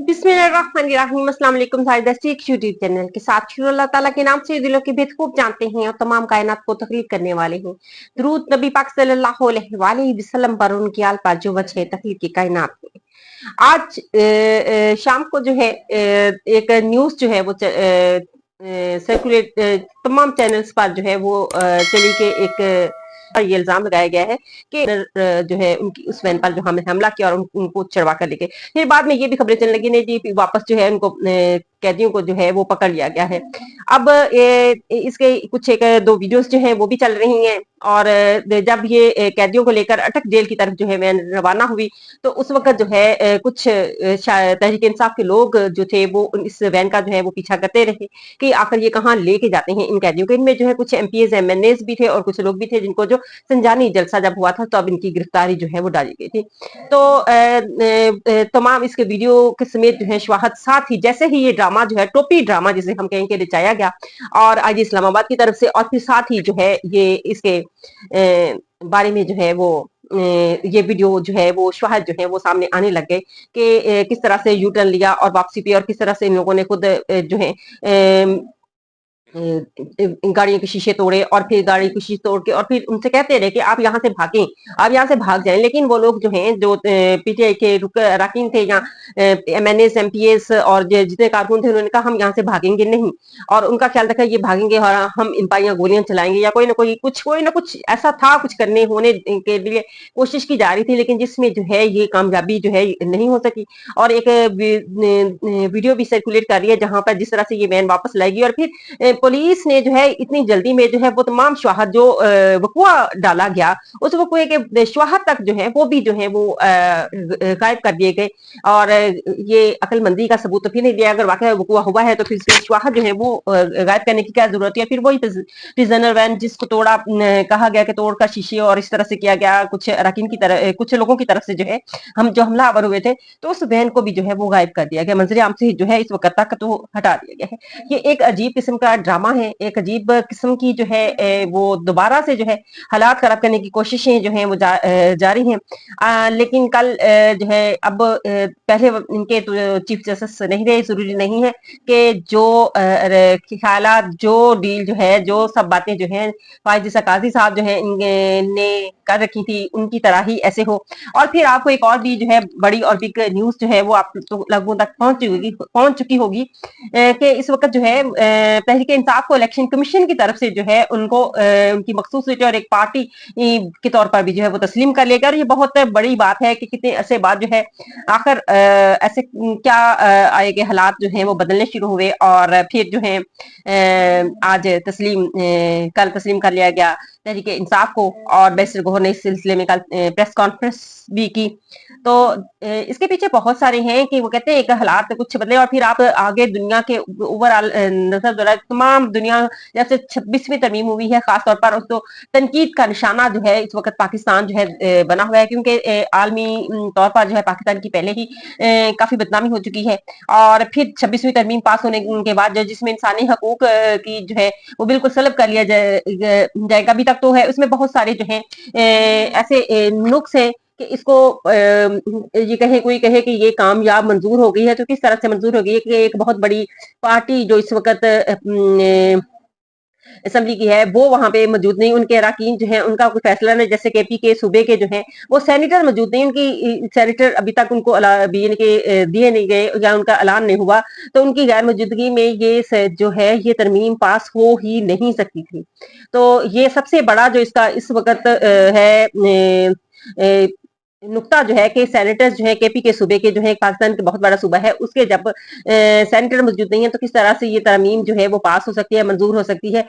बिस्मिल्लाहिर्रहमानिर्रहीम। अस्सलाम वालेकुम साहिब यूट्यूब चैनल के साथ शुरू अल्लाह ताला के नाम से दिलों की भेद खूब जानते हैं और तमाम कायनात को तख्लीक करने वाले हैं। दुरूद नबी पाक सल्लल्लाहु अलैहि वसल्लम पर, उनकी आल पर जो वजह है तख्लीक की कायनात में। आज शाम को जो है एक न्यूज जो है वो सर्कुलेट तमाम चैनल्स पर जो है वो चली के एक ये इल्जाम लगाया गया है कि जो है उनकी उस वैन पर जो हमें हमला किया और उनको चढ़वा कर लेके फिर बाद में ये भी खबरें चलने लगी नहीं जी वापस जो है उनको कैदियों को जो है वो पकड़ लिया गया है। अब इसके कुछ एक दो वीडियोस जो हैं वो भी चल रही हैं और जब ये कैदियों को लेकर अटक जेल की तरफ जो है वैन रवाना हुई तो उस वक्त जो है कुछ तहरीक इंसाफ के लोग जो थे वो इस वैन का जो है वो पीछा करते रहे कि आखिर ये कहाँ लेके जाते हैं इन कैदियों को। इनमें जो है कुछ एमपीएस एमएनएस भी थे और कुछ लोग भी थे जिनको जो संजानी जलसा जब हुआ था तो अब इनकी गिरफ्तारी जो है वो डाली गई थी। तो तमाम इसके वीडियो के समेत जो है शवाहद साथ ही जैसे ही ये ड्रामा जो है टोपी ड्रामा जिसे हम कहेंगे रचाया गया और आज इस्लामाबाद की तरफ से और फिर साथ ही जो है ये इसके बारे में जो है वो ये वीडियो जो है वो शवाहद जो है वो सामने आने लग गए कि किस तरह से यू टर्न लिया और वापसी पे और किस तरह से इन लोगों ने खुद जो है गाड़ियों के शीशे तोड़े और फिर गाड़ी के शीशे तोड़ के और फिर उनसे कहते रहे कि आप यहाँ से भागें, आप यहाँ से भाग जाएं। लेकिन वो लोग जो हैं जो पीटीआई के अरकान थे या एमएनएस एमपीएस और जितने कारकुन थे उन्होंने कहा हम यहाँ से भागेंगे नहीं और उनका ख्याल रखा ये भागेंगे और हम इन पर गोलियां चलाएंगे या कोई ना कुछ ऐसा था, कुछ करने होने के लिए कोशिश की जा रही थी लेकिन जिसमें जो है ये कामयाबी जो है नहीं हो सकी। और एक वीडियो भी सर्कुलेट कर रही है जहां पर जिस तरह से ये वैन वापस लाएगी और फिर पुलिस ने जो है इतनी जल्दी में जो है वो तमाम शवाहद जो वकुआ डाला गया उस वकुए के शवाहद तक जो है वो भी जो है वो गायब कर दिए गए। और ये अक्लमंदी का सबूत तो फिर नहीं दिया, अगर वाकई वकुआ हुआ है तो फिर शवाहद जो है वो गायब करने की क्या जरूरत है। फिर वही प्रिजनर वैन जिसको तोड़ा कहा गया कि तोड़ का शीशे और इस तरह से किया गया कुछ अरकान की तरह कुछ लोगों की तरफ से जो है हम जो हमलावर हुए थे तो उस वैन को भी जो है वो गायब कर दिया गया, मंजर आम से जो है इस वक्त तक तो हटा दिया गया है। ये एक अजीब किस्म का ड्रामा है, एक अजीब किस्म की जो है वो दोबारा से जो है हालात खराब करने की कोशिशें जो है वो जारी हैं। लेकिन कल जो है अब पहले इनके तो चीफ जस्टिस नहीं रहे, जरूरी नहीं है कि जो ख्यालात जो डील जो है जो सब बातें जो है फायद काजी साहब जो है इनने कर रखी थी उनकी तरह ही ऐसे हो। और फिर आपको एक और भी जो है बड़ी और बिग न्यूज जो है वो आप तो लोगों तक पहुंच चुकी होगी कि इस वक्त जो है तहरीक इंसाफ को इलेक्शन कमीशन की तरफ से जो है उनको उनकी मखसूस सीटें और एक पार्टी के तौर पर भी जो है वो तस्लीम कर लेगा। और ये बहुत बड़ी बात है कि कितने अरसे बाद जो है आखिर ऐसे क्या आए के हालात जो है वो बदलने शुरू हुए और फिर जो है आज कल तस्लीम कर लिया गया तहरीक इंसाफ को और बैरिस्टर गौहर ने इस सिलसिले में कल प्रेस कॉन्फ्रेंस भी की। तो इसके पीछे बहुत सारे हैं कि वो कहते हैं एक हालात कुछ बदले और फिर आप आगे दुनिया के ओवरऑल नजर दौरा तमाम दुनिया जब से 26वीं तरमीम हुई है खासतौर पर तो तनकीद का निशाना जो है इस वक्त पाकिस्तान जो है बना हुआ है क्योंकि आलमी तौर पर जो है पाकिस्तान की पहले ही काफी बदनामी हो चुकी है और फिर 26वीं तरमीम पास होने के बाद जिसमें इंसानी हकूक की जो है वो बिल्कुल सलब कर लिया जाएगा। अभी तक तो है उसमें बहुत सारे जो है ऐसे नुक्स हैं कि इसको ये कहे कोई कहे कि ये कामयाब मंजूर हो गई है तो किस तरह से मंजूर हो गई है कि एक बहुत बड़ी पार्टी जो इस वक्त असेंबली की है वो वहां पे मौजूद नहीं, उनके अरकान जो है उनका कोई फैसला नहीं, जैसे केपी के सूबे के जो है वो सेनेटर मौजूद नहीं, उनकी सेनेटर अभी तक उनको दिए नहीं गए या उनका ऐलान नहीं हुआ तो उनकी गैर मौजूदगी में ये जो है ये तरमीम पास हो ही नहीं सकती थी। तो ये सबसे बड़ा जो इसका इस वक्त है नुक्ता जो है कि सेनेटर्स जो है केपी के सूबे के जो है पाकिस्तान का बहुत बड़ा सूबा है उसके जब सेनेटर मौजूद नहीं है तो किस तरह से ये तरमीम जो है वो पास हो सकती है मंजूर हो सकती है,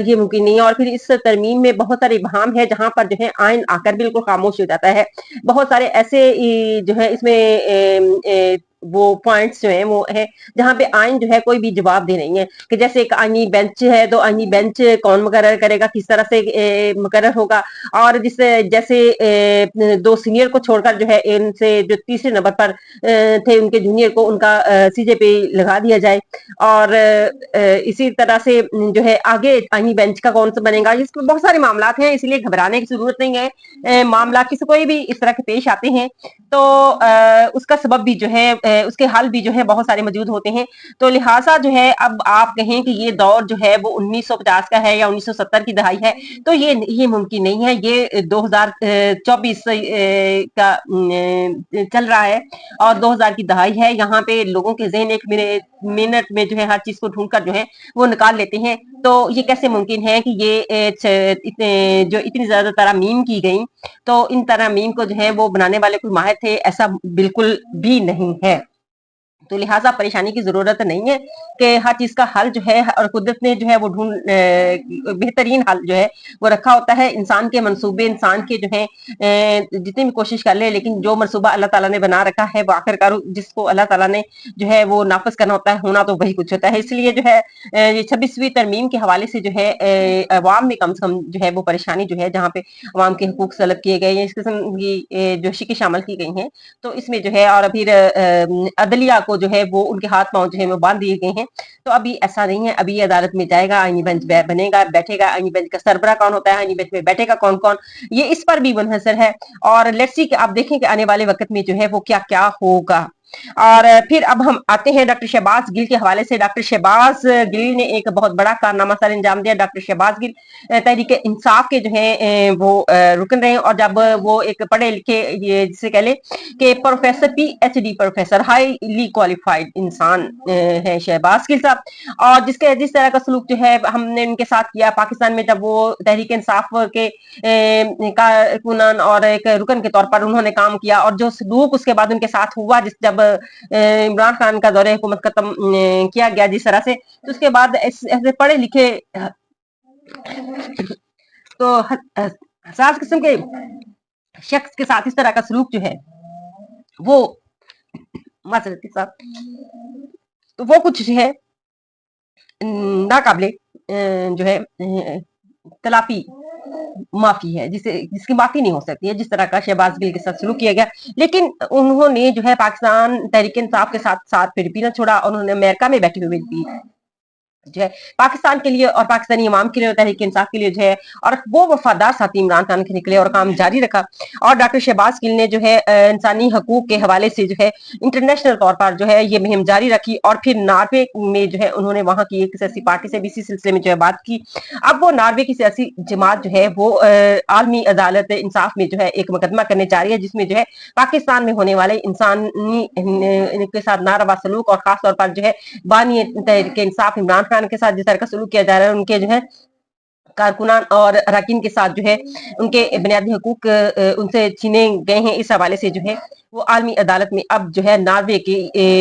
ये मुमकिन नहीं है। और फिर इस तरमीम में बहुत सारे इबहाम है जहां पर जो है आइन आकर बिल्कुल खामोश हो जाता है। बहुत सारे ऐसे जो है इसमें वो पॉइंट्स जो है वो है जहां पे आइन जो है कोई भी जवाब दे नहीं है कि जैसे एक आईनी बेंच है तो आईनी बेंच कौन मुकर्रर करेगा, किस तरह से मुकर्रर होगा और जिससे जैसे दो सीनियर को छोड़कर जो है इनसे जो तीसरे नंबर पर थे उनके जूनियर को उनका सीजे पे लगा दिया जाए और इसी तरह से जो है आगे आईनी बेंच का कौन सा बनेगा। इसमें बहुत सारे मामला हैं इसलिए घबराने की जरूरत नहीं है। मामला किसी कोई भी इस तरह के पेश आते हैं तो उसका सबब भी जो है उसके हल भी जो है बहुत सारे मौजूद होते हैं। तो लिहाजा जो है अब आप कहें कि ये दौर जो है वो 1950 का है या 1970 की दहाई है, तो ये मुमकिन नहीं है। ये 2024 का चल रहा है और 2000 की दहाई है। यहाँ पे लोगों के ज़हन एक मिनट में जो है हर चीज को ढूंढ कर जो है वो निकाल लेते हैं। तो ये कैसे मुमकिन है कि ये इतने जो इतनी ज्यादा तरमीम की गई, तो इन तरमीम को जो है वो बनाने वाले कोई माहिर थे, ऐसा बिल्कुल भी नहीं है। तो लिहाजा परेशानी की जरूरत नहीं है कि हर चीज का हल जो है और कुदरत ने जो है वो बेहतरीन हल जो है वो रखा होता है। इंसान के मंसूबे, इंसान के जो है जितनी भी कोशिश कर ले, लेकिन जो मंसूबा अल्लाह ताला ने बना रखा है वो आखिरकार जिसको अल्लाह ताला ने जो है वो नाफिज करना होता है, होना तो वही कुछ होता है। इसलिए जो है ये 26वीं तरमीम के हवाले से जो है अवाम में कम से कम जो है वो परेशानी जो है, जहाँ पे अवाम के हकूक सलब किए गए हैं, इस किस्म की जो शिकी शामिल की गई हैं, तो इसमें जो है और फिर अदलिया को जो है वो उनके हाथ पांव जो है वो बांध दिए गए हैं। तो अभी ऐसा नहीं है, अभी अदालत में जाएगा, आईनी बेंच बनेगा, बैठेगा, आईनी बेंच का सरबरा कौन होता है, आईनी बेंच में बैठेगा कौन कौन, ये इस पर भी मुनहसर है। और लेट्स सी कि आप देखें कि आने वाले वक्त में जो है वो क्या क्या होगा। और फिर अब हम आते हैं डॉक्टर शहबाज गिल के हवाले से। डॉक्टर शहबाज गिल ने एक बहुत बड़ा कारनामा सर अंजाम दिया। डॉक्टर शहबाज गिल तहरीक इंसाफ के जो है वो रुकन रहे, और जब वो एक पढ़े लिखे, ये जिसे कह ले कि professor PhD professor, highly qualified इंसान है शहबाज गिल साहब, और जिस तरह का सलूक जो है हमने उनके साथ किया पाकिस्तान में, जब वो तहरीक इंसाफ के कारकुनान और एक रुकन के तौर पर उन्होंने काम किया, और जो सलूक उसके बाद उनके साथ हुआ जब इमरान खान का दौरे हुकूमत खत्म किया गया जिस तरह से, तो उसके बाद ऐसे पढ़े लिखे तो हसास किस्म के शख्स के साथ इस तरह का सलूक जो है वो माजरत के साथ, तो वो कुछ जो है नाकाबिले जो है तलाफी माफी है, जिसकी माफी नहीं हो सकती है, जिस तरह का शहबाज गिल के साथ शुरू किया गया। लेकिन उन्होंने जो है पाकिस्तान तहरीक इंसाफ के साथ साथ फिर भी न छोड़ा, और उन्होंने अमेरिका में बैठी हुई भी जो है पाकिस्तान के लिए और पाकिस्तानी इमाम के लिए और तहरीक इंसाफ के लिए जो है, और वो वफादार साथी इमरान खान के निकले और काम जारी रखा। और डॉक्टर शहबाज गिल ने जो है इंसानी हकूक के हवाले से जो है इंटरनेशनल तौर पर जो है ये मुहिम जारी रखी, और फिर नार्वे में जो है उन्होंने वहां की एक सियासी पार्टी से भी इसी सिलसिले में जो है बात की। अब वो नार्वे की सियासी जमात जो है वो आलमी अदालत इंसाफ में जो है एक मुकदमा करने जा रही है, जिसमें जो है पाकिस्तान में होने वाले इंसानी के साथ नारवा सलूक और खास तौर पर जो है बानी तहरीक इंसाफ इमरान खान के साथ जिस तरह का सलूक किया जा रहा है, उनके जो है कारकुनान और अरकान के साथ जो है उनके बुनियादी हकूक उनसे छीने गए हैं, इस हवाले से जो है वो आलमी अदालत में अब जो है नार्वे की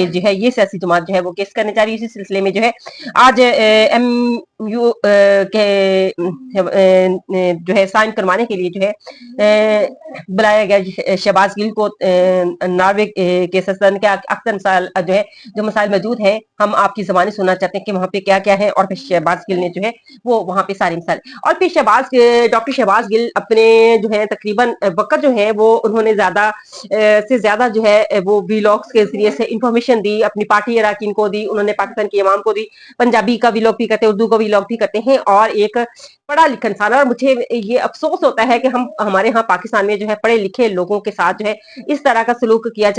जो है ये सियासी जमात जो है वो केस करने जा रही है। इसी सिलसिले में जो है आज MU के जो है साइन करवाने के लिए जो है बुलाया गया शहबाज गिल को नार्वे के सदन के अक्सर मसाइल जो है जो मसाइल मौजूद है, हम आपकी जबानी सुनना चाहते हैं कि वहाँ पे क्या क्या है, और फिर शहबाज गिल ने जो है वो वहाँ पे सारी मिसाल, और फिर डॉक्टर शहबाज गिल अपने जो है तकरीबन वक्त जो है वो उन्होंने ज्यादा से ज्यादा जो है वो व्लॉग्स के जरिए से इंफॉर्मेशन दी, अपनी पार्टी अरकान को दी, उन्होंने पाकिस्तान की इमाम को दी, पंजाबी का व्लॉग भी करते हैं, उर्दू का व्लॉग भी करते हैं, और एक पढ़ा लिखा इंसान। और मुझे ये अफसोस होता है कि हमारे यहाँ पाकिस्तान में जो है पढ़े लिखे लोगों के साथ जो है इस तरह का सलूक किया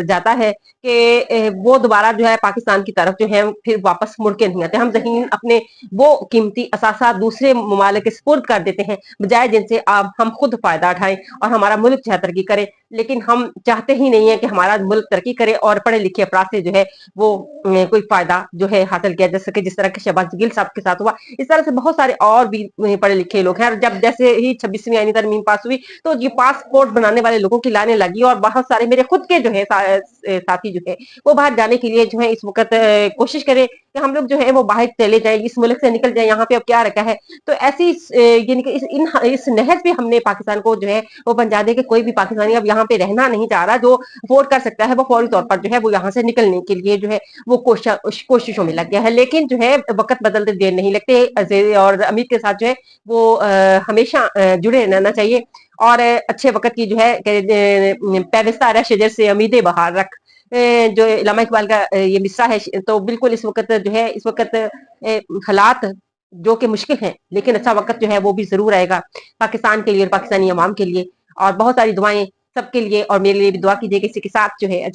जाता है कि वो दोबारा जो है पाकिस्तान की तरफ जो है फिर वापस मुड़ के नहीं आते। हम ज़हीन अपने वो कीमती असासा दूसरे ममालिक के सुपुर्द कर देते हैं, बजाय जिनसे हम खुद फायदा उठाएं और हमारा मुल्क जो है तरक्की करे। लेकिन हम चाहते ही नहीं है कि हमारा मुल्क तरक्की करे और पढ़े लिखे अफराद से जो है वो कोई फायदा जो है हासिल किया जा सके, जिस तरह के शहबाज गिल साहब के साथ हुआ। इस तरह से बहुत सारे और भी पढ़े लिखे लोग हैं, और जब जैसे ही 26वीं आईनी तरमीम पास हुई तो ये पासपोर्ट बनाने वाले लोगों की लाने लगी, और बहुत सारे मेरे खुद के जो है साथी जो है वो बाहर जाने के लिए जो है इस वक्त कोशिश करें कि हम लोग जो है वो बाहर चले जाए, इस मुल्क से निकल जाए, यहाँ पे अब क्या रखा है। तो ऐसी इस नहज पे हमने पाकिस्तान को जो है वो बन जा दे कि कोई भी पाकिस्तानी अब यहाँ पे रहना नहीं चाह रहा, जो अफोर्ड कर सकता है वो फौरी तौर पर जो है वो यहाँ से निकलने के लिए जो है वो कोशिशों में लग गया है। लेकिन जो है वक्त बदलते देर नहीं लगते, और अमीर के साथ जो है वो हमेशा जुड़े रहना चाहिए, और अच्छे वक्त की जो है पैबस्ता रह शजर से उम्मीदें बहार रख, जो इल्लामा इकबाल का ये मिसरा है। तो बिल्कुल इस वक्त जो है इस वक्त हालात जो कि मुश्किल है, लेकिन अच्छा वक्त जो है वो भी जरूर आएगा पाकिस्तान के लिए और पाकिस्तानी अवाम के लिए। और बहुत सारी दुआएं सबके लिए और मेरे लिए भी दुआ कीजिए कि इसी के साथ जो है